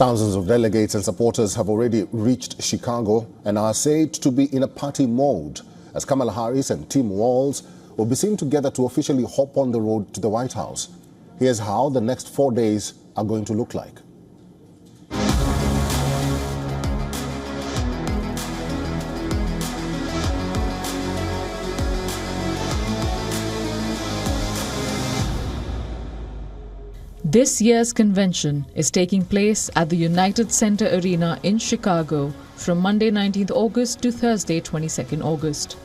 Thousands of delegates and supporters have already reached Chicago and are said to be in a party mode as Kamala Harris and Team Walz will be seen together to officially hop on the road to the White House. Here's how the next 4 days are going to look like. This year's convention is taking place at the United Center Arena in Chicago from Monday 19th August to Thursday 22nd August.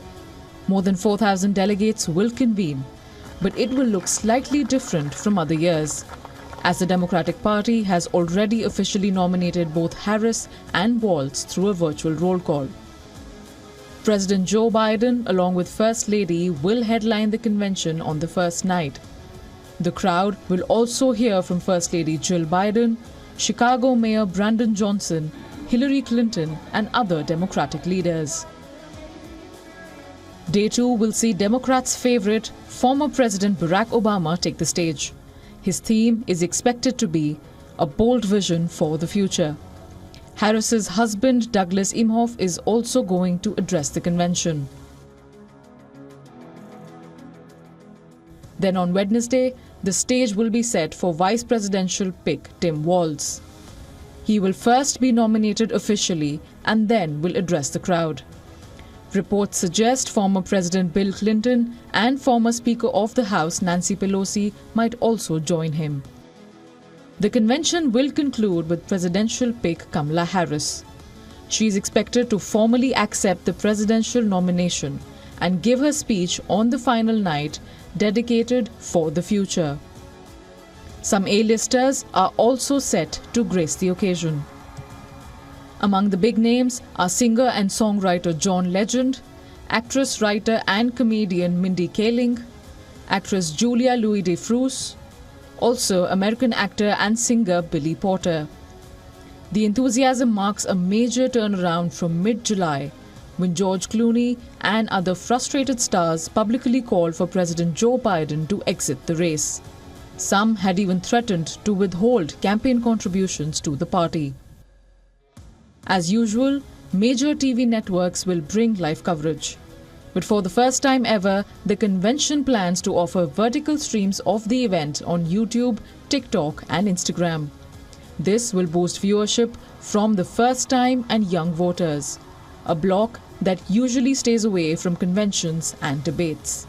More than 4,000 delegates will convene, but it will look slightly different from other years, as the Democratic Party has already officially nominated both Harris and Walz through a virtual roll call. President Joe Biden, along with First Lady, will headline the convention on the first night. The crowd will also hear from First Lady Jill Biden, Chicago Mayor Brandon Johnson, Hillary Clinton, and other Democratic leaders. Day 2 will see Democrats' favorite, former President Barack Obama, take the stage. His theme is expected to be a bold vision for the future. Harris's husband, Douglas Emhoff, is also going to address the convention. Then on Wednesday, the stage will be set for vice presidential pick Tim Walz. He will first be nominated officially and then will address the crowd. Reports suggest former President Bill Clinton and former Speaker of the House Nancy Pelosi might also join him. The convention will conclude with presidential pick Kamala Harris. She is expected to formally accept the presidential nomination and give her speech on the final night dedicated for the future. Some A-listers are also set to grace the occasion. Among the big names are singer and songwriter John Legend, actress, writer and comedian Mindy Kaling, actress Julia Louis-Dreyfus, also American actor and singer Billy Porter. The enthusiasm marks a major turnaround from mid-July, when George Clooney and other frustrated stars publicly called for President Joe Biden to exit the race. Some had even threatened to withhold campaign contributions to the party. As usual, major TV networks will bring live coverage. But for the first time ever, the convention plans to offer vertical streams of the event on YouTube, TikTok and Instagram. This will boost viewership from the first-time and young voters, a bloc that usually stays away from conventions and debates.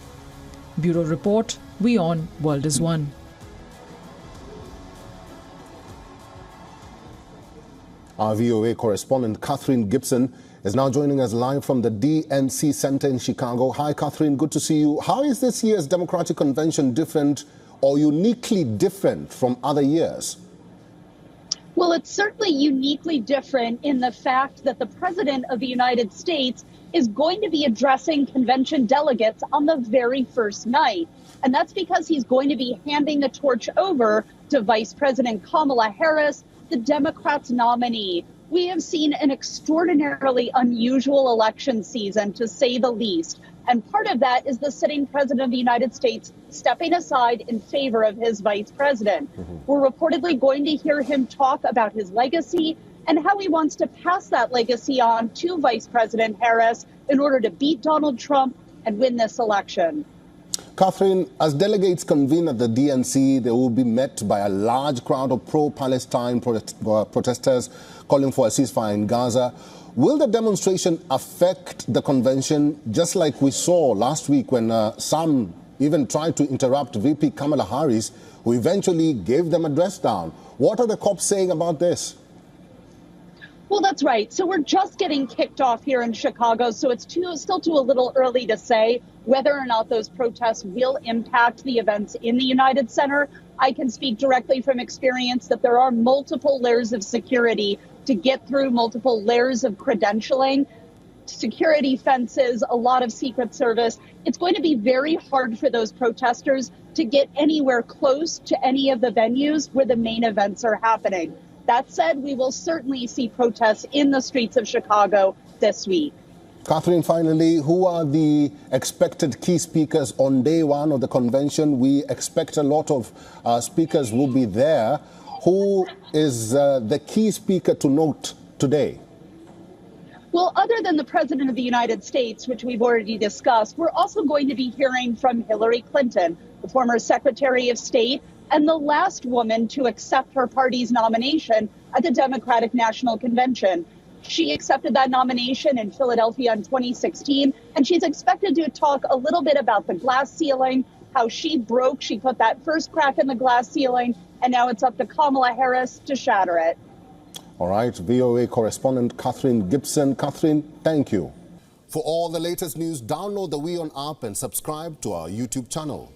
Bureau Report, WION World is One. Our VOA correspondent Catherine Gibson is now joining us live from the DNC Center in Chicago. Hi, Catherine. Good to see you. How is this year's Democratic Convention different or uniquely different from other years? Well, it's certainly uniquely different in the fact that the President of the United States is going to be addressing convention delegates on the very first night. And that's because he's going to be handing the torch over to Vice President Kamala Harris, the Democrats' nominee. We have seen an extraordinarily unusual election season, to say the least. And part of that is the sitting president of the United States stepping aside in favor of his vice president. We're reportedly going to hear him talk about his legacy and how he wants to pass that legacy on to Vice President Harris in order to beat Donald Trump and win this election. Catherine, as delegates convene at the DNC, they will be met by a large crowd of pro-Palestine protesters calling for a ceasefire in Gaza. Will the demonstration affect the convention, just like we saw last week when some even tried to interrupt VP Kamala Harris, who eventually gave them a dress down? What are the cops saying about this? Well, that's right. So we're just getting kicked off here in Chicago, so it's still too a little early to say whether or not those protests will impact the events in the United Center. I can speak directly from experience that there are multiple layers of security to get through, multiple layers of credentialing, security fences, a lot of Secret Service. It's going to be very hard for those protesters to get anywhere close to any of the venues where the main events are happening. That said, we will certainly see protests in the streets of Chicago this week. Catherine, finally, who are the expected key speakers on day one of the convention? We expect a lot of speakers will be there. who is the key speaker to note today? Well, other than the President of the United States, which we've already discussed, we're also going to be hearing from Hillary Clinton, the former Secretary of State, and the last woman to accept her party's nomination at the Democratic National Convention. She accepted that nomination in Philadelphia in 2016, and she's expected to talk a little bit about the glass ceiling, how she put that first crack in the glass ceiling, and now it's up to Kamala Harris to shatter it. All right, VOA correspondent Catherine Gibson. Catherine, thank you. For all the latest news, download the WION app and subscribe to our YouTube channel.